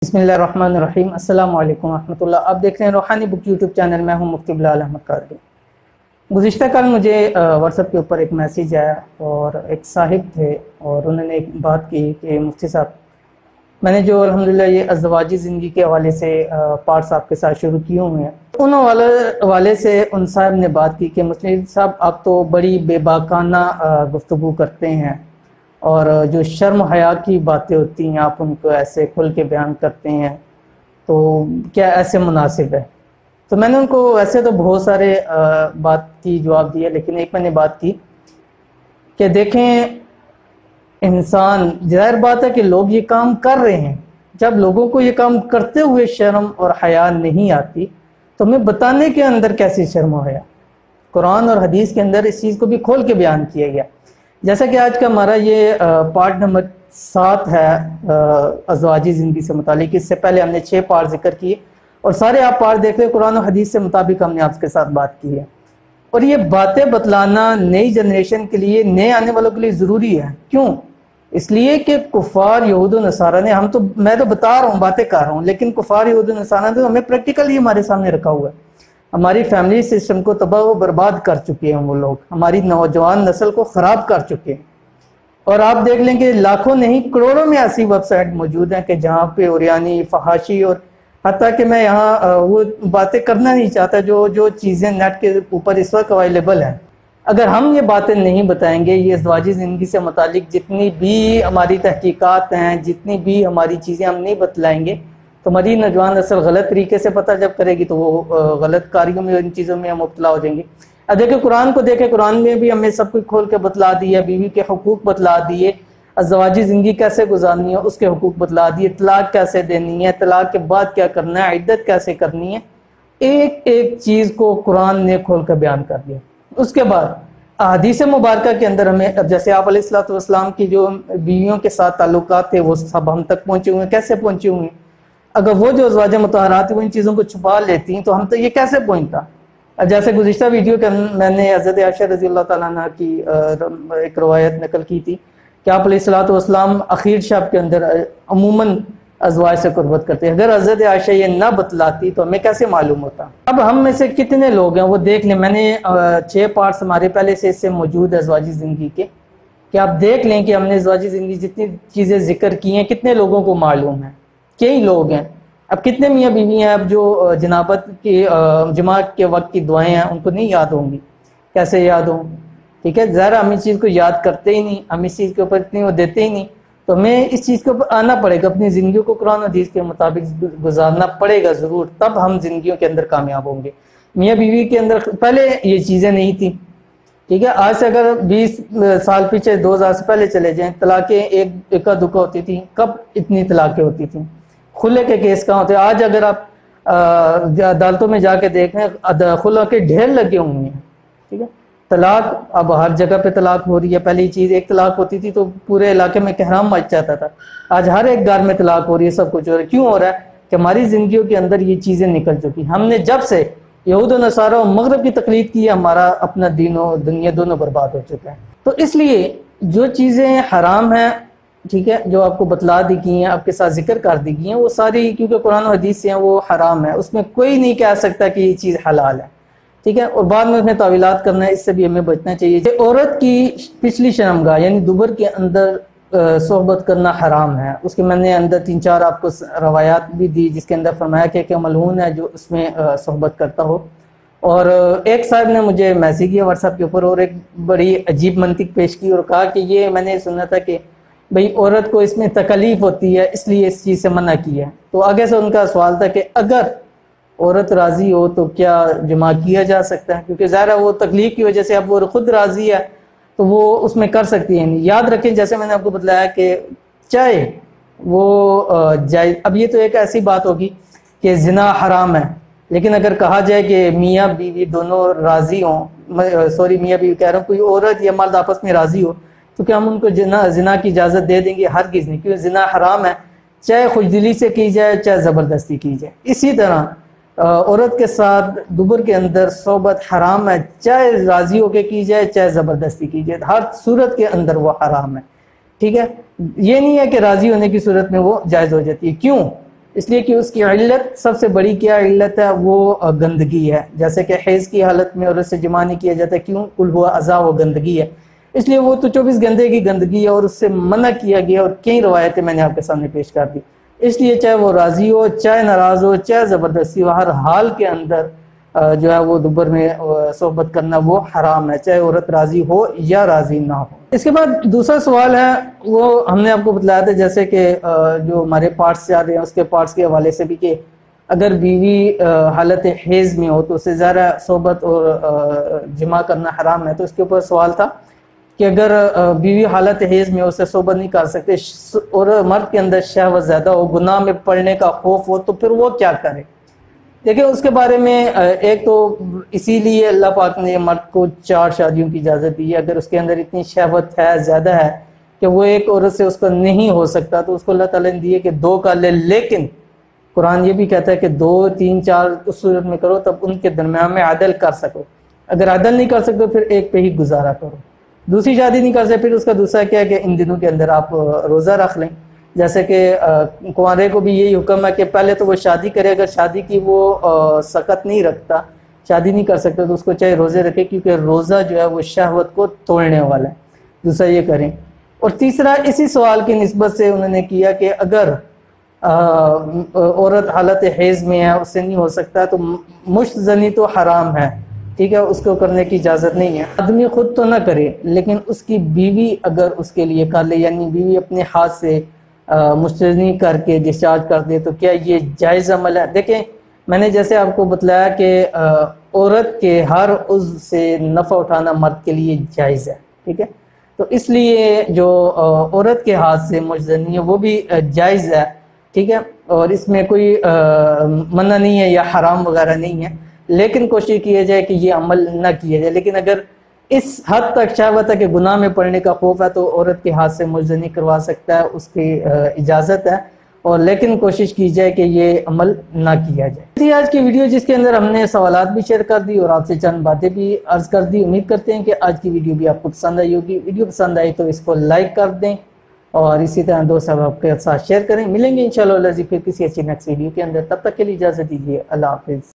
बिस्मिल्लाहिर्रहमानिर्रहीम। अस्सलाम वालेकुम रहमतुल्लाह। आप देख रहे हैं रूहानी बुक यूट्यूब चैनल। मैं हूं मुफ्ती बिलाल अहमद कादरी। गुज़िश्ता कल मुझे व्हाट्सएप के ऊपर एक मैसेज आया और एक साहिब थे और उन्होंने एक बात की कि मुफ्ती साहब, मैंने जो अल्हम्दुलिल्लाह ये अज़वाजी ज़िंदगी के हवाले से पार्ट्स आपके साथ शुरू किए हुए हैं, उन वाले से उन साहब ने बात की कि मुफ्ती साहब आप तो बड़ी बेबाकाना गुफ्तगू करते हैं और जो शर्म हया की बातें होती हैं आप उनको ऐसे खुल के बयान करते हैं, तो क्या ऐसे मुनासिब है? तो मैंने उनको वैसे तो बहुत सारे बात की जवाब दिया, लेकिन एक मैंने बात की कि देखें, इंसान, जाहिर बात है कि लोग ये काम कर रहे हैं, जब लोगों को ये काम करते हुए शर्म और हया नहीं आती तो हमें बताने के अंदर कैसी शर्म और हया? कुरान और हदीस के अंदर इस चीज़ को भी खोल के बयान किया गया। जैसा कि आज का हमारा ये पार्ट नंबर 7 है अज़वाजी ज़िंदगी से मुतालिक। इससे पहले हमने 6 पार्ट जिक्र किए और सारे आप पार्ट देख रहे, कुरान और हदीस से मुताबिक हमने आपके साथ बात की है। और ये बातें बतलाना नई जनरेशन के लिए, नए आने वालों के लिए ज़रूरी है। क्यों? इसलिए कि कुफ़ार यहूद और नसारा ने, मैं तो बता रहा हूँ, बातें कर रहा हूँ, लेकिन कुफ़ार यहूद और नसारा ने तो हमें प्रैक्टिकली हमारे सामने रखा हुआ है। हमारी फैमिली सिस्टम को तबाह व बर्बाद कर चुके हैं वो लोग, हमारी नौजवान नस्ल को ख़राब कर चुके हैं। और आप देख लें कि लाखों नहीं करोड़ों में ऐसी वेबसाइट मौजूद हैं कि जहाँ पे उरियानी, फहाशी और हत्ता कि मैं यहाँ वो बातें करना नहीं चाहता जो चीज़ें नेट के ऊपर इस वक्त अवेलेबल हैं। अगर हम ये बातें नहीं बताएंगे, ये अज़वाजी ज़िंदगी से मुतालिक जितनी भी हमारी तहकीकात हैं, जितनी भी हमारी चीज़ें हम नहीं बतलाएंगे, तो हमारी नौजवान नस्ल गलत तरीके से पता जब करेगी तो वो गलत कारियों में, इन चीज़ों में हम मुब्तला हो जाएंगे। अब देखिए, कुरान को देखें, कुरान में भी हमें सब कुछ खोल के बतला दिया, बीवी के हुकूक बतला दिए, अज़वाजी ज़िंदगी कैसे गुजारनी है उसके हुकूक बतला दिए, तलाक कैसे देनी है, तलाक के बाद क्या करना है, इद्दत कैसे करनी है, एक एक चीज़ को कुरान ने खोल कर बयान कर दिया। उसके बाद हदीस मुबारक के अंदर हमें, अब जैसे आप अलैहिस्सलाम की जो बीवियों के साथ ताल्लुकात थे वो सब हम तक पहुँचे हुए हैं। कैसे पहुँचे हुए हैं? अगर वो जो अज़वाज मुतहरात वो इन चीज़ों को छुपा लेती तो हम तो ये कैसे पहुँचता। जैसे गुज़िश्ता वीडियो के मैंने हज़रत आयशा रज़ी अल्लाह ताला अन्हा की एक रवायत नकल की थी कि आप अलैहिस्सलाम आखिर शब के अंदर अमूमन अज़वाज से कुर्बत करते हैं। अगर हज़रत आयशा ये ना बतलाती तो हमें कैसे मालूम होता। अब हम में से कितने लोग हैं वो देख लें। मैंने 6 पार्ट्स हमारे पहले से इससे मौजूद है अज़वाजी ज़िंदगी के, कि आप देख लें कि हमने अज़वाजी ज़िंदगी जितनी चीज़ें जिक्र की हैं कितने लोगों को मालूम है। कई लोग हैं, अब कितने मियाँ बीवी हैं अब जो जनाबत की जमात के वक्त की दुआएं हैं उनको नहीं याद होंगी। कैसे याद हों? ठीक है, ज़रा हम इस चीज़ को याद करते ही नहीं, हम इस चीज़ के ऊपर इतनी वो देते ही नहीं। तो हमें इस चीज़ के ऊपर आना पड़ेगा, अपनी ज़िंदगी को कुरान और हदीस के मुताबिक गुजारना पड़ेगा ज़रूर, तब हम जिंदगियों के अंदर कामयाब होंगे। मियाँ बीवी के अंदर पहले ये चीज़ें नहीं थी। ठीक है, आज से अगर 20 साल पीछे 2000 से पहले चले जाएं, तलाक़ें एक दुका होती थी। कब इतनी तलाक़ें होती थी? खुले के केस कहाँ होते हैं? आज अगर आप अदालतों में जाके देखें, खुला के ढेर लगे हुए हैं। ठीक है, तलाक अब हर जगह पे तलाक हो रही है। पहली चीज़, एक तलाक होती थी तो पूरे इलाके में कहराम मच जाता था। आज हर एक घर में तलाक हो रही है, सब कुछ हो रहा है। क्यों हो रहा है? कि हमारी ज़िंदगियों के अंदर ये चीज़ें निकल चुकी। हमने जब से यहूद और नसारा और मगरब की तकलीद की है, हमारा अपना दीन और दुनिया दोनों बर्बाद हो चुका है। तो इसलिए जो चीज़ें हराम हैं, ठीक है, जो आपको बतला दी गई हैं, आपके साथ जिक्र कर दी गई हैं, वो सारी क्योंकि कुरान और हदीस से हैं वो हराम है। उसमें कोई नहीं कह सकता कि ये चीज़ हलाल है। ठीक है, और बाद में उसमें तावीलात करना है, इससे भी हमें बचना चाहिए। औरत की पिछली शर्मगाह यानी दुबर के अंदर सोहबत करना हराम है। उसके मैंने अंदर 3-4 आपको रवायात भी दी जिसके अंदर फरमाया कि मलऊन है जो उसमें सोहबत करता हो। और एक साहब ने मुझे मैसेज किया व्हाट्सएप के ऊपर और एक बड़ी अजीब मंतिक पेश की और कहा कि ये मैंने सुना था कि भाई औरत को इसमें तकलीफ होती है इसलिए इस चीज़ से मना किया है। तो आगे से उनका सवाल था कि अगर औरत राज़ी हो तो क्या जमा किया जा सकता है? क्योंकि ज़ाहिर वो तकलीफ की वजह से, अब वो खुद राज़ी है तो वो उसमें कर सकती है। नहीं, याद रखें, जैसे मैंने आपको बतलाया कि चाहे वो जायज़, अब ये तो एक ऐसी बात होगी कि ज़िना हराम है, लेकिन अगर कहा जाए कि मियाँ बीवी दोनों राज़ी हों, सॉरी मियाँ बीवी कह रहा हूँ, कोई औरत या मर्द आपस में राज़ी हो तो क्या हम उनको ज़िना की इजाज़त दे देंगे? हरगिज़ नहीं, क्योंकि ज़िना हराम है, चाहे खुजदिली से की जाए चाहे ज़बरदस्ती की जाए। इसी तरह औरत के साथ दुबर के अंदर सोबत हराम है, चाहे राज़ी होकर की जाए चाहे ज़बरदस्ती की जाए, हर सूरत के अंदर वो हराम है। ठीक है, ये नहीं है कि राज़ी होने की सूरत में वो जायज़ हो जाती है। क्यों? اس لیے کہ اس کی علت سب سے بڑی کیا علت ہے، وہ گندگی ہے. جیسے کہ حیض کی حالت میں عورت سے جماع نہیں کیا جاتا، کیوں؟ کل ہوا اذا، وہ گندگی ہے. اس لیے وہ تو 24 گھنٹے کی گندگی ہے اور اس سے منع کیا گیا، اور کئی روایتیں میں نے آپ کے سامنے پیش کر دی. اس لیے چاہے وہ راضی ہو، چاہے ناراض ہو، چاہے زبردستی ہو، ہر حال کے اندر جو ہے وہ دبر میں صحبت کرنا وہ حرام ہے، چاہے عورت راضی ہو یا راضی نہ ہو. اس کے بعد دوسرا سوال ہے، وہ ہم نے آپ کو بتلایا تھا جیسے کہ جو ہمارے پارٹس جا رہے ہیں اس کے پارٹس کے حوالے سے بھی، کہ اگر بیوی حالت حیض میں ہو تو اسے زیادہ صحبت اور جماع کرنا حرام ہے. تو اس کے اوپر سوال تھا کہ اگر بیوی حالت حیض میں اسے صحبت نہیں کر سکتے اور مرد کے اندر شہوت زیادہ ہو، گناہ میں پڑنے کا خوف ہو، تو پھر وہ کیا کرے؟ دیکھیں اس کے بارے میں ایک تو اسی لیے اللہ پاک نے مرد کو 4 شادیوں کی اجازت دی ہے. اگر اس کے اندر اتنی شہوت ہے، زیادہ ہے کہ وہ ایک عورت سے اس کا نہیں ہو سکتا، تو اس کو اللہ تعالیٰ نے دیے کہ 2 کر لے. لیکن قرآن یہ بھی کہتا ہے کہ 2 3 4 اس صورت میں کرو تب ان کے درمیان میں عدل کر سکو. اگر عدل نہیں کر سکتے پھر ایک پہ ہی گزارا کرو. دوسری شادی نہیں کر سکتے پھر اس کا دوسرا کیا ہے کہ ان دنوں کے اندر آپ روزہ رکھ لیں. جیسے کہ کنوارے کو بھی یہی حکم ہے کہ پہلے تو وہ شادی کرے، اگر شادی کی وہ سقط نہیں رکھتا، شادی نہیں کر سکتا، تو اس کو چاہے روزے رکھے، کیونکہ روزہ جو ہے وہ شہوت کو توڑنے والا ہے. دوسرا یہ کریں. اور تیسرا اسی سوال کی نسبت سے انہوں نے کیا کہ اگر عورت حالت حیض میں ہے، اس سے نہیں ہو سکتا، تو مشت زنی تو حرام ہے، ٹھیک ہے، اس کو کرنے کی اجازت نہیں ہے. آدمی خود تو نہ کرے لیکن اس کی بیوی اگر اس کے لیے کر لے، یعنی بیوی اپنے ہاتھ سے مستثنی کر کے ڈسچارج کر دے، تو کیا یہ جائز عمل ہے؟ دیکھیں میں نے جیسے آپ کو بتلایا کہ عورت کے ہر عضو سے نفع اٹھانا مرد کے لیے جائز ہے، ٹھیک ہے. تو اس لیے جو عورت کے ہاتھ سے مستثنی ہے وہ بھی جائز ہے، ٹھیک ہے، اور اس میں کوئی منع نہیں ہے یا حرام وغیرہ نہیں ہے. لیکن کوشش کیا جائے کہ یہ عمل نہ کیا جائے. لیکن اگر اس حد تک شہوت ہے کہ گناہ میں پڑنے کا خوف ہے تو عورت کے ہاتھ سے مجزنی کروا سکتا ہے، اس کی اجازت ہے. اور لیکن کوشش کی جائے کہ یہ عمل نہ کیا جائے. یہ آج کی ویڈیو جس کے اندر ہم نے سوالات بھی شیئر کر دی اور آپ سے چند باتیں بھی عرض کر دی. امید کرتے ہیں کہ آج کی ویڈیو بھی آپ کو پسند آئی ہوگی. ویڈیو پسند آئی تو اس کو لائک کر دیں اور اسی طرح دوست احباب کے ساتھ شیئر کریں. ملیں گے انشاءاللہ پھر کسی اچھی نیکسٹ ویڈیو کے اندر. تب تک کے لیے اجازت دیجیے. اللہ حافظ.